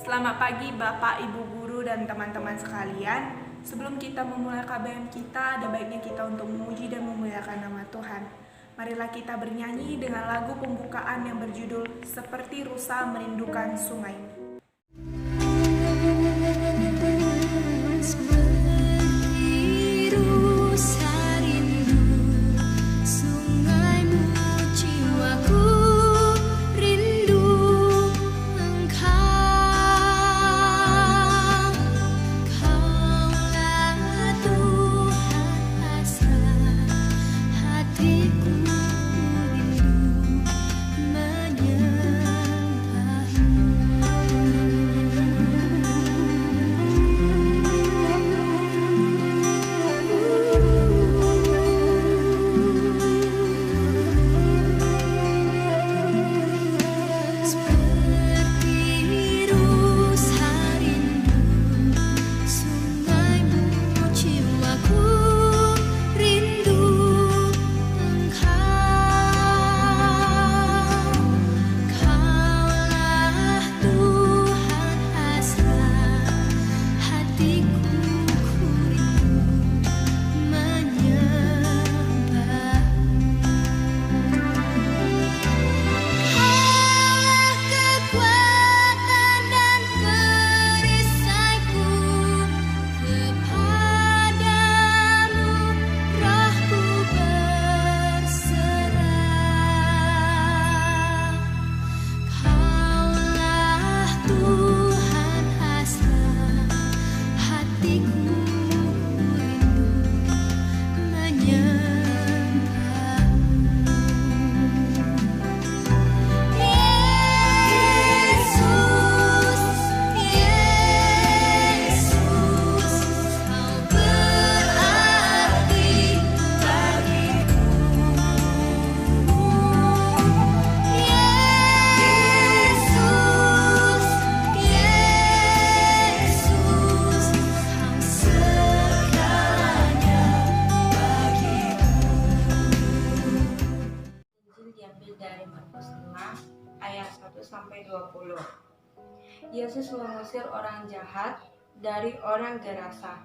Selamat pagi Bapak, Ibu Guru, dan teman-teman sekalian. Sebelum kita memulai KBM kita, ada baiknya kita untuk memuji dan memuliakan nama Tuhan. Marilah kita bernyanyi dengan lagu pembukaan yang berjudul Seperti Rusa Merindukan Sungai. Dari Markus 5 ayat 1-20. Yesus mengusir orang jahat dari orang Gerasa.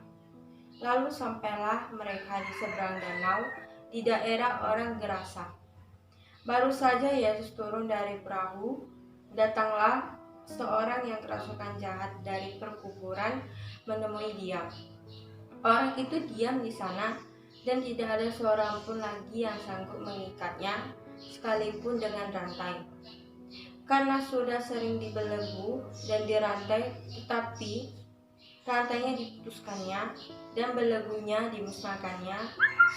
Lalu sampailah mereka di seberang danau di daerah orang Gerasa. Baru saja Yesus turun dari perahu, datanglah seorang yang kerasukan jahat dari perkuburan menemui dia. Orang itu diam di sana dan tidak ada seorang pun lagi yang sanggup mengikatnya, sekalipun dengan rantai. Karena sudah sering dibelenggu dan dirantai, tetapi rantainya diputuskannya dan belenggunya dimusnahkannya,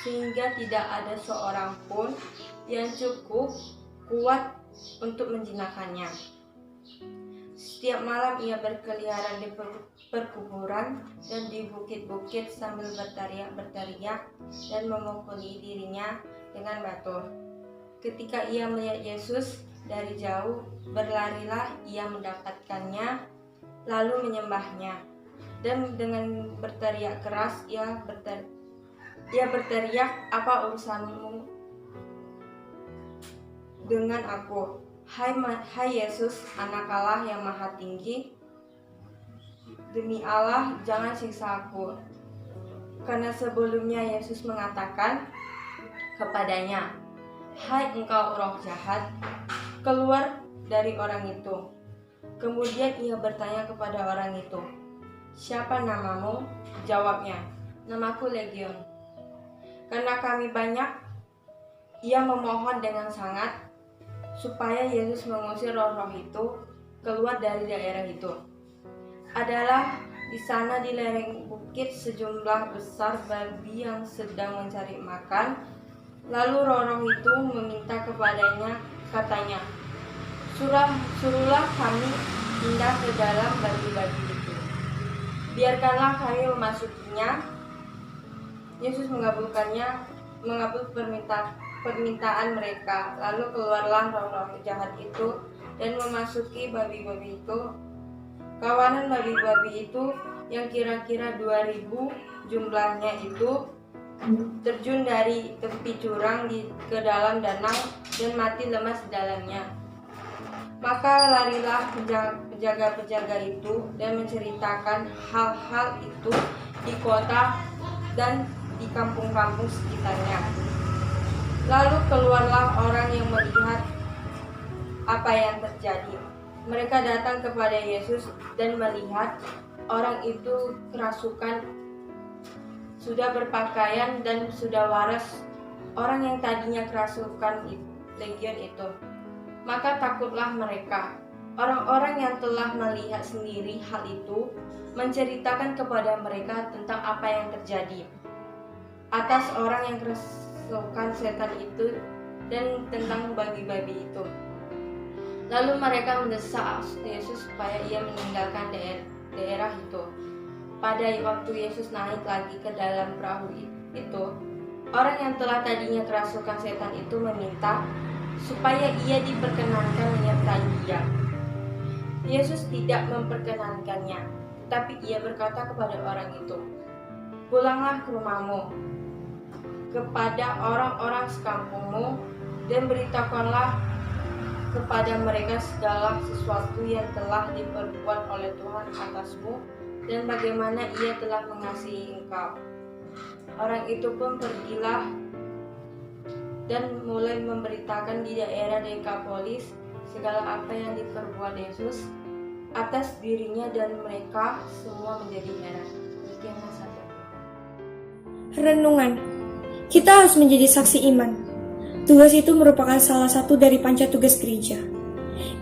sehingga tidak ada seorang pun yang cukup kuat untuk menjinakkannya. Setiap malam ia berkeliaran di perkuburan dan di bukit-bukit sambil berteriak dan memukuli dirinya dengan batu. Ketika ia melihat Yesus dari jauh, berlarilah ia mendapatkannya, lalu menyembahnya. Dan dengan berteriak keras, ia berteriak, "Apa urusanmu dengan aku? Hai Yesus, Anak Allah yang Maha Tinggi, demi Allah, jangan siksa aku." Karena sebelumnya Yesus mengatakan kepadanya, "Hai engkau roh jahat, keluar dari orang itu." Kemudian ia bertanya kepada orang itu, "Siapa namamu?" Jawabnya, "Namaku Legion, karena kami banyak." Ia memohon dengan sangat supaya Yesus mengusir roh-roh itu keluar dari daerah itu. Adalah di sana di lereng bukit sejumlah besar babi yang sedang mencari makan. Lalu roh-roh itu meminta kepadanya, katanya, Suruhlah kami pindah ke dalam babi-babi itu. Biarkanlah kami memasukinya." Yesus mengabul permintaan mereka. Lalu keluarlah roh-roh jahat itu dan memasuki babi-babi itu. Kawanan babi-babi itu yang kira-kira 2000 jumlahnya itu terjun dari tepi jurang ke dalam danau dan mati lemas di dalamnya. Maka larilah penjaga-penjaga itu dan menceritakan hal-hal itu di kota dan di kampung-kampung sekitarnya. Lalu keluarlah orang yang melihat apa yang terjadi. Mereka datang kepada Yesus dan melihat orang itu kerasukan, sudah berpakaian dan sudah waras, orang yang tadinya kerasukan legion itu. Maka takutlah mereka. Orang-orang yang telah melihat sendiri hal itu menceritakan kepada mereka tentang apa yang terjadi atas orang yang kerasukan setan itu dan tentang babi-babi itu. Lalu mereka mendesak Yesus supaya ia meninggalkan daerah itu. Pada waktu Yesus naik lagi ke dalam perahu itu, orang yang telah tadinya kerasukan setan itu meminta supaya ia diperkenankan menyertai dia. Yesus tidak memperkenankannya, tetapi ia berkata kepada orang itu, "Pulanglah ke rumahmu, kepada orang-orang sekampungmu, dan beritakanlah kepada mereka segala sesuatu yang telah diperbuat oleh Tuhan atasmu, dan bagaimana ia telah mengasihi engkau." Orang itu pun pergilah dan mulai memberitakan di daerah Dekapolis segala apa yang diperbuat Yesus atas dirinya, dan mereka semua menjadi heran. Demikianlah sabda Tuhan. Renungan. Kita harus menjadi saksi iman. Tugas itu merupakan salah satu dari panca tugas gereja.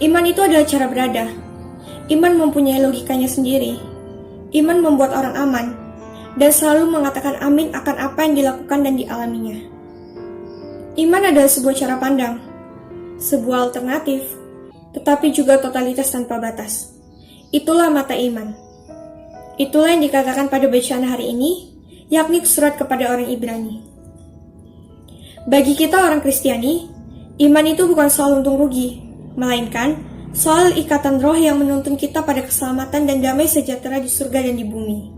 Iman itu adalah cara berada. Iman mempunyai logikanya sendiri. Iman membuat orang aman dan selalu mengatakan amin akan apa yang dilakukan dan dialaminya. Iman adalah sebuah cara pandang, sebuah alternatif, tetapi juga totalitas tanpa batas. Itulah mata iman. Itulah yang dikatakan pada bacaan hari ini, yakni surat kepada orang Ibrani. Bagi kita orang Kristiani, iman itu bukan soal untung rugi, melainkan soal ikatan roh yang menuntun kita pada keselamatan dan damai sejahtera di surga dan di bumi.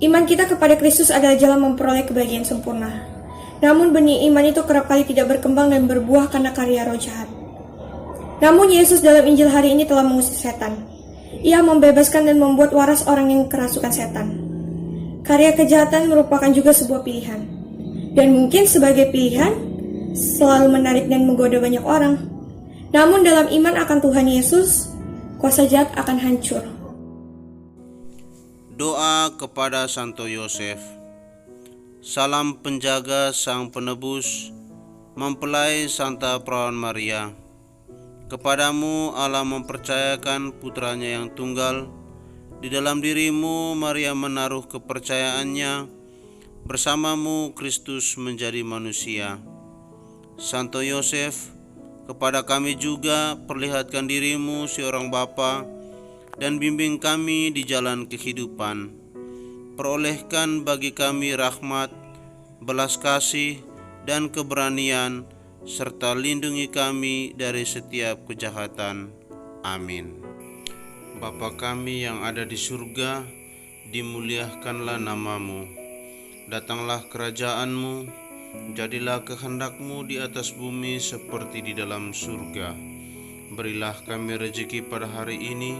Iman kita kepada Kristus adalah jalan memperoleh kebahagiaan sempurna. Namun benih iman itu kerap kali tidak berkembang dan berbuah karena karya roh jahat. Namun Yesus dalam Injil hari ini telah mengusir setan. Ia membebaskan dan membuat waras orang yang kerasukan setan. Karya kejahatan merupakan juga sebuah pilihan. Dan mungkin sebagai pilihan, selalu menarik dan menggoda banyak orang. Namun dalam iman akan Tuhan Yesus, kuasa jahat akan hancur. Doa kepada Santo Yosef. Salam penjaga Sang Penebus, mempelai Santa Perawan Maria. Kepadamu Allah mempercayakan putranya yang tunggal. Di dalam dirimu Maria menaruh kepercayaannya. Bersamamu Kristus menjadi manusia. Santo Yosef, kepada kami juga perlihatkan dirimu seorang bapa dan bimbing kami di jalan kehidupan. Perolehkan bagi kami rahmat, belas kasih, dan keberanian, serta lindungi kami dari setiap kejahatan. Amin. Bapa kami yang ada di surga, dimuliakanlah namamu. Datanglah kerajaanmu, jadilah kehendakmu di atas bumi seperti di dalam surga. Berilah kami rezeki pada hari ini,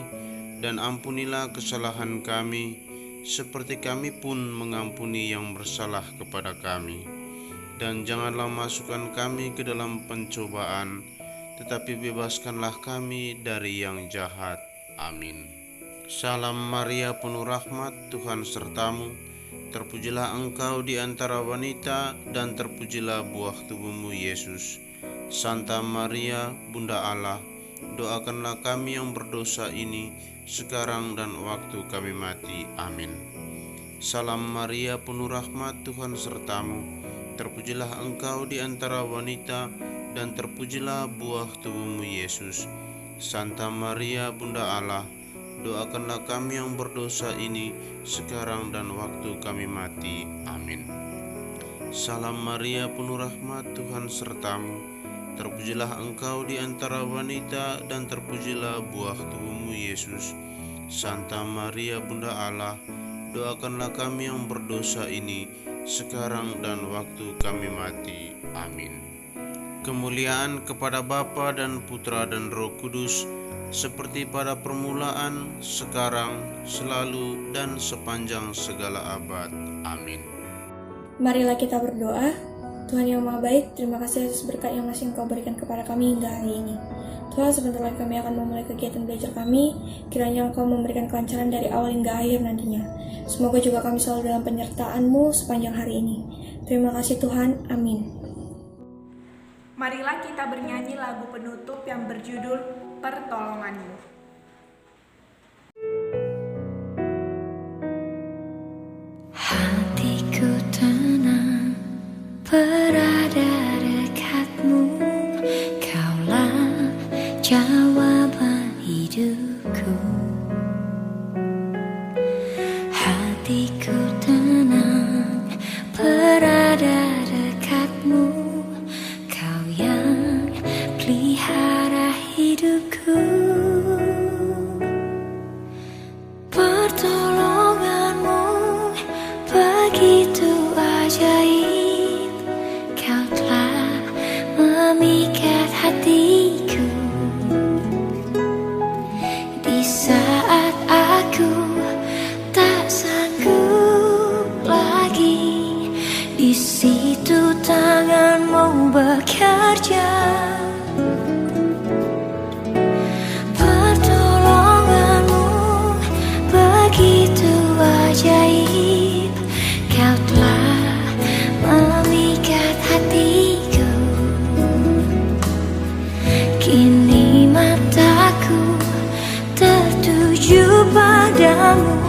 dan ampunilah kesalahan kami, seperti kami pun mengampuni yang bersalah kepada kami. Dan janganlah masukkan kami ke dalam pencobaan, tetapi bebaskanlah kami dari yang jahat. Amin. Salam Maria, penuh rahmat, Tuhan sertamu. Terpujilah engkau di antara wanita, dan terpujilah buah tubuhmu Yesus. Santa Maria, Bunda Allah, doakanlah kami yang berdosa ini, sekarang dan waktu kami mati. Amin. Salam Maria, penuh rahmat, Tuhan sertamu. Terpujilah engkau di antara wanita, dan terpujilah buah tubuhmu Yesus. Santa Maria, Bunda Allah, doakanlah kami yang berdosa ini, sekarang dan waktu kami mati. Amin. Salam Maria, penuh rahmat, Tuhan sertamu. Terpujilah engkau di antara wanita, dan terpujilah buah tubuhmu Yesus. Santa Maria, Bunda Allah, doakanlah kami yang berdosa ini, sekarang dan waktu kami mati. Amin. kemuliaan kepada Bapa dan Putra dan Roh Kudus, seperti pada permulaan, sekarang, selalu, dan sepanjang segala abad. Amin. Marilah kita berdoa. Tuhan yang Maha Baik, terima kasih atas berkat yang masih Engkau berikan kepada kami hingga hari ini. Tuhan, sebentar lagi kami akan memulai kegiatan belajar kami. Kiranya Engkau memberikan kelancaran dari awal hingga akhir nantinya. Semoga juga kami selalu dalam penyertaan-Mu sepanjang hari ini. Terima kasih Tuhan. Amin. Marilah kita bernyanyi lagu penutup yang berjudul Pertolongan-Mu. Hatiku tenang berada dekat-Mu, Kaulah jawaban hidupku. Hatiku tenang berada dekat-Mu, Kau yang pelihara hidupku. Pertolongan-Mu begitu ajaib, Kau telah memikat hatiku. Di saat aku tak sanggup lagi, di situ tangan-Mu bekerja. Pertolongan-Mu begitu ajaib, Kau telah memikat hatiku. Kini mataku tertuju padamu,